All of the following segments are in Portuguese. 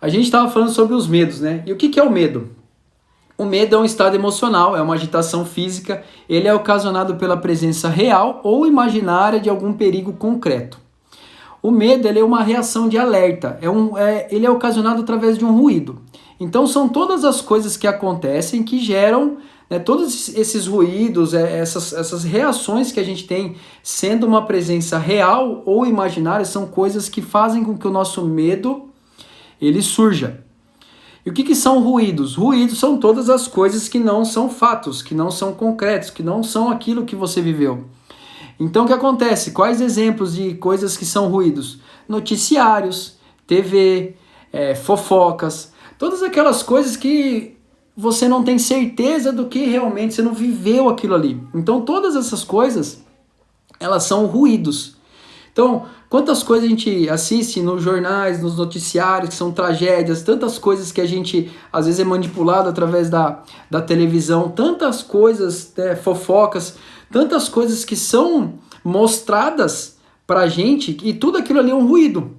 A gente estava falando sobre os medos, né? E o que é o medo? O medo é um estado emocional, é uma agitação física, ele é ocasionado pela presença real ou imaginária de algum perigo concreto. O medo ele é uma reação de alerta, ele é ocasionado através de um ruído. Então são todas as coisas que acontecem que geram, né, todos esses ruídos, essas reações que a gente tem, sendo uma presença real ou imaginária, são coisas que fazem com que o nosso medo ele surja. E o que são ruídos? Ruídos são todas as coisas que não são fatos, que não são concretos, que não são aquilo que você viveu. Então o que acontece? Quais exemplos de coisas que são ruídos? Noticiários, TV, fofocas, todas aquelas coisas que você não tem certeza do que realmente, você não viveu aquilo ali. Então todas essas coisas, elas são ruídos. Então, quantas coisas a gente assiste nos jornais, nos noticiários, que são tragédias, tantas coisas que a gente, às vezes, é manipulado através da televisão, tantas coisas, fofocas, tantas coisas que são mostradas pra gente, e tudo aquilo ali é um ruído.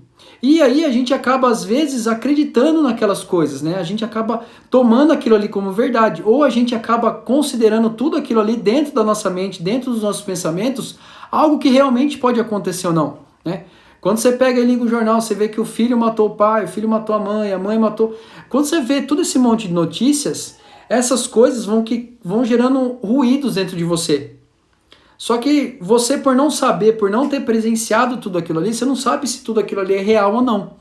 E aí a gente acaba, às vezes, acreditando naquelas coisas, né? A gente acaba tomando aquilo ali como verdade, ou a gente acaba considerando tudo aquilo ali dentro da nossa mente, dentro dos nossos pensamentos, algo que realmente pode acontecer ou não, né? Quando você pega e liga o jornal, você vê que o filho matou o pai, o filho matou a mãe matou... Quando você vê todo esse monte de notícias, essas coisas vão gerando ruídos dentro de você. Só que você, por não saber, por não ter presenciado tudo aquilo ali, você não sabe se tudo aquilo ali é real ou não.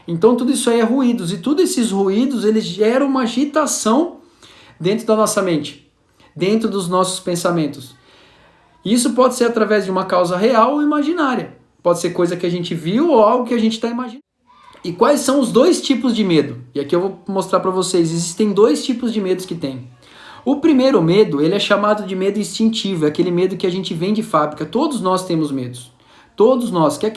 Então tudo isso aí é ruídos, e todos esses ruídos, eles geram uma agitação dentro da nossa mente, dentro dos nossos pensamentos. Isso pode ser através de uma causa real ou imaginária. Pode ser coisa que a gente viu ou algo que a gente está imaginando. E quais são os dois tipos de medo? E aqui eu vou mostrar para vocês. Existem dois tipos de medos que tem. O primeiro medo, ele é chamado de medo instintivo. É aquele medo que a gente vem de fábrica. Todos nós temos medos. Todos nós. Que é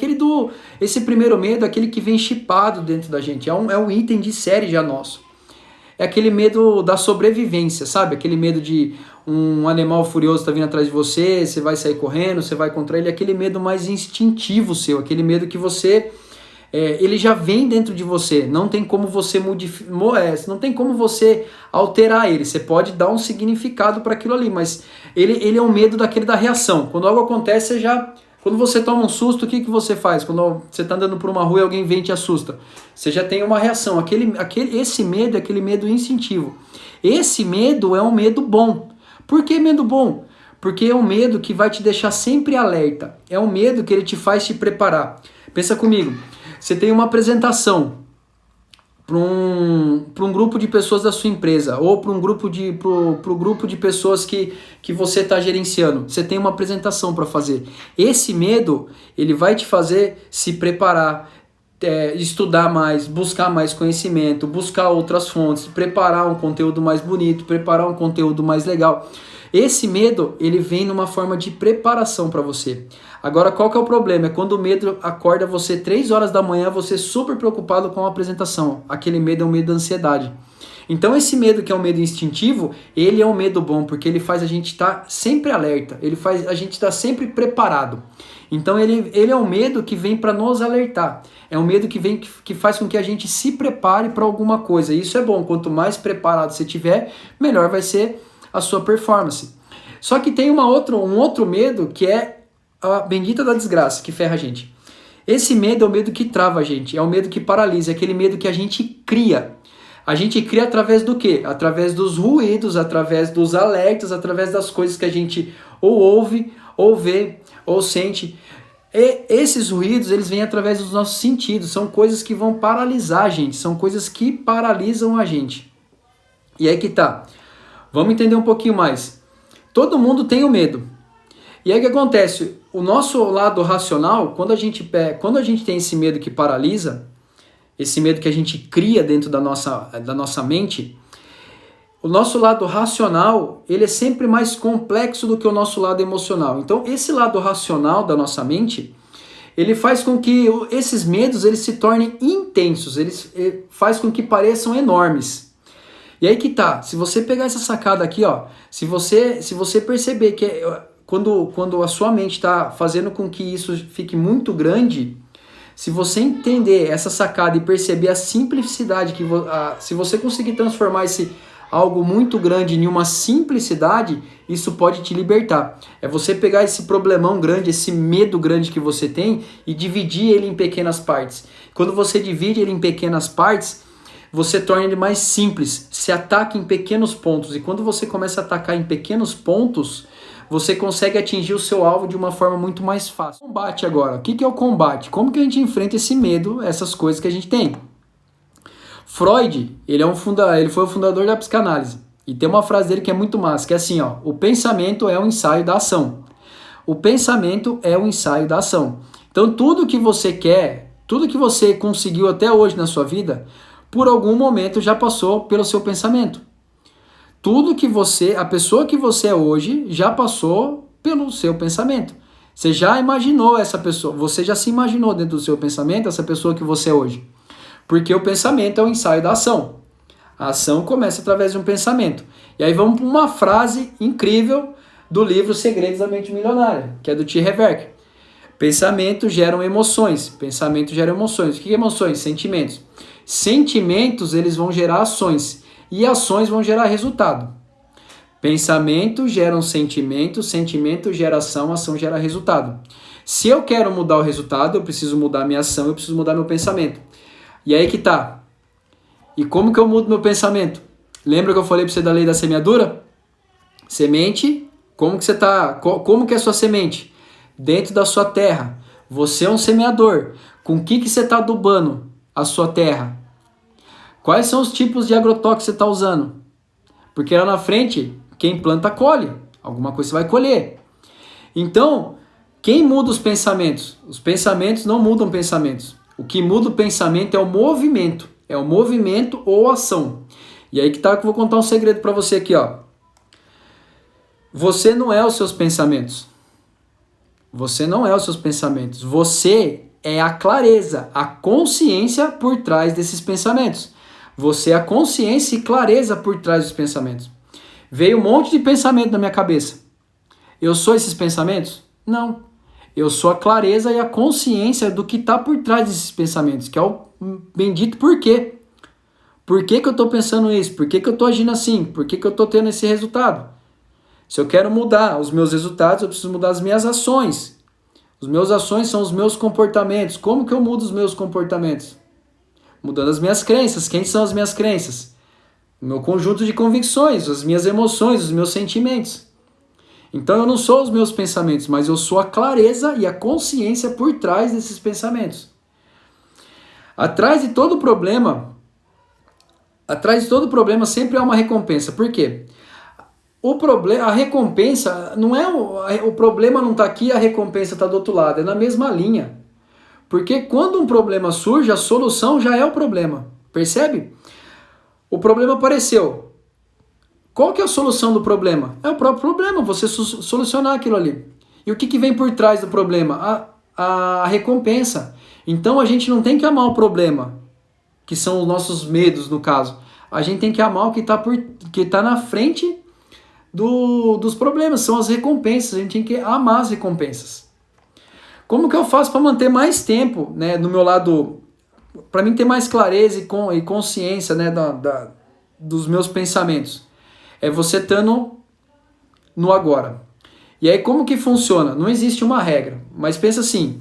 esse primeiro medo, aquele que vem chipado dentro da gente. É um item de série já nosso. É aquele medo da sobrevivência, sabe? Aquele medo de um animal furioso tá vindo atrás de você, você vai sair correndo, você vai contra ele. Aquele medo mais instintivo seu, aquele medo que você... ele já vem dentro de você, não tem como você não tem como você alterar ele. Você pode dar um significado para aquilo ali, mas ele é um medo da reação. Quando algo acontece, quando você toma um susto, o que você faz? Quando você está andando por uma rua e alguém vem e te assusta, você já tem uma reação. Esse medo é aquele medo instintivo. Esse medo é um medo bom. Por que medo bom? Porque é um medo que vai te deixar sempre alerta. É um medo que ele te faz te preparar. Pensa comigo. Você tem uma apresentação para um grupo de pessoas da sua empresa, ou para pro grupo de pessoas que você está gerenciando. Você tem uma apresentação para fazer. Esse medo, ele vai te fazer se preparar, estudar mais, buscar mais conhecimento, buscar outras fontes, preparar um conteúdo mais bonito, preparar um conteúdo mais legal. Esse medo, ele vem numa forma de preparação para você. Agora, qual que é o problema? É quando o medo acorda você 3 horas da manhã, você super preocupado com a apresentação. Aquele medo é um medo da ansiedade. Então esse medo que é um medo instintivo, ele é um medo bom, porque ele faz a gente estar sempre alerta, ele faz a gente estar sempre preparado. Então ele é um medo que vem para nos alertar. É um medo que faz com que a gente se prepare para alguma coisa. E isso é bom, quanto mais preparado você tiver, melhor vai ser a sua performance. Só que tem um outro medo que é a bendita da desgraça, que ferra a gente. Esse medo é o medo que trava a gente, é o medo que paralisa, é aquele medo que a gente cria. A gente cria através do quê? Através dos ruídos, através dos alertas, através das coisas que a gente ou ouve, ou vê, ou sente. E esses ruídos, eles vêm através dos nossos sentidos, são coisas que vão paralisar a gente, são coisas que paralisam a gente. E aí que tá. Vamos entender um pouquinho mais. Todo mundo tem o medo. E aí o que acontece? O nosso lado racional, quando a gente tem esse medo que paralisa, esse medo que a gente cria dentro da nossa mente, o nosso lado racional, ele é sempre mais complexo do que o nosso lado emocional. Então, esse lado racional da nossa mente, ele faz com que esses medos eles se tornem intensos, ele faz com que pareçam enormes. E aí que tá, se você pegar essa sacada aqui, ó, se você perceber que quando a sua mente está fazendo com que isso fique muito grande, Se você entender essa sacada e perceber a simplicidade se você conseguir transformar esse algo muito grande em uma simplicidade, isso pode te libertar. É você pegar esse problemão grande, esse medo grande que você tem e dividir ele em pequenas partes. Quando você divide ele em pequenas partes, você torna ele mais simples, se ataca em pequenos pontos. E quando você começa a atacar em pequenos pontos, você consegue atingir o seu alvo de uma forma muito mais fácil. Combate agora. O que é o combate? Como que a gente enfrenta esse medo, essas coisas que a gente tem? Freud, ele foi o fundador da psicanálise. E tem uma frase dele que é muito massa, que é assim, ó: o pensamento é o ensaio da ação. O pensamento é o ensaio da ação. Então tudo que você quer, tudo que você conseguiu até hoje na sua vida, por algum momento já passou pelo seu pensamento. Tudo que a pessoa que você é hoje, já passou pelo seu pensamento. Você já imaginou essa pessoa, você já se imaginou dentro do seu pensamento essa pessoa que você é hoje. Porque o pensamento é o ensaio da ação. A ação começa através de um pensamento. E aí vamos para uma frase incrível do livro Segredos da Mente Milionária, que é do T. Harv Eker. Pensamentos geram emoções. Pensamentos geram emoções. O que é emoções? Sentimentos. Sentimentos, eles vão gerar ações. E ações vão gerar resultado. Pensamento gera sentimento, sentimento gera ação, ação gera resultado. Se eu quero mudar o resultado, eu preciso mudar minha ação, eu preciso mudar meu pensamento. E aí que tá. E como que eu mudo meu pensamento? Lembra que eu falei para você da lei da semeadura? Semente, como que é a sua semente? Dentro da sua terra. Você é um semeador. Com o que você está adubando a sua terra? Quais são os tipos de agrotóxico que você está usando? Porque lá na frente, quem planta colhe. Alguma coisa você vai colher. Então, quem muda os pensamentos? Os pensamentos não mudam pensamentos. O que muda o pensamento é o movimento. É o movimento ou ação. E aí que tá que eu vou contar um segredo para você aqui, ó. Você não é os seus pensamentos. Você não é os seus pensamentos. Você é a clareza, a consciência por trás desses pensamentos. Você é a consciência e clareza por trás dos pensamentos. Veio um monte de pensamento na minha cabeça. Eu sou esses pensamentos? Não. Eu sou a clareza e a consciência do que está por trás desses pensamentos, que é o bendito porquê. Por que eu estou pensando isso? Por que eu estou agindo assim? Por que eu estou tendo esse resultado? Se eu quero mudar os meus resultados, eu preciso mudar as minhas ações. As minhas ações são os meus comportamentos. Como que eu mudo os meus comportamentos? Mudando as minhas crenças. Quem são as minhas crenças? O meu conjunto de convicções, as minhas emoções, os meus sentimentos. Então eu não sou os meus pensamentos, mas eu sou a clareza e a consciência por trás desses pensamentos. Atrás de todo problema sempre há uma recompensa. Por quê? A recompensa não é o problema não está aqui, a recompensa está do outro lado, é na mesma linha. Porque quando um problema surge, a solução já é o problema. Percebe? O problema apareceu. Qual que é a solução do problema? É o próprio problema, você solucionar aquilo ali. E o que vem por trás do problema? A recompensa. Então a gente não tem que amar o problema, que são os nossos medos no caso. A gente tem que amar o que está na frente dos problemas, são as recompensas. A gente tem que amar as recompensas. Como que eu faço para manter mais tempo, né, no meu lado, para mim ter mais clareza e consciência, né, dos meus pensamentos? É você estando no agora. E aí como que funciona? Não existe uma regra, mas pensa assim,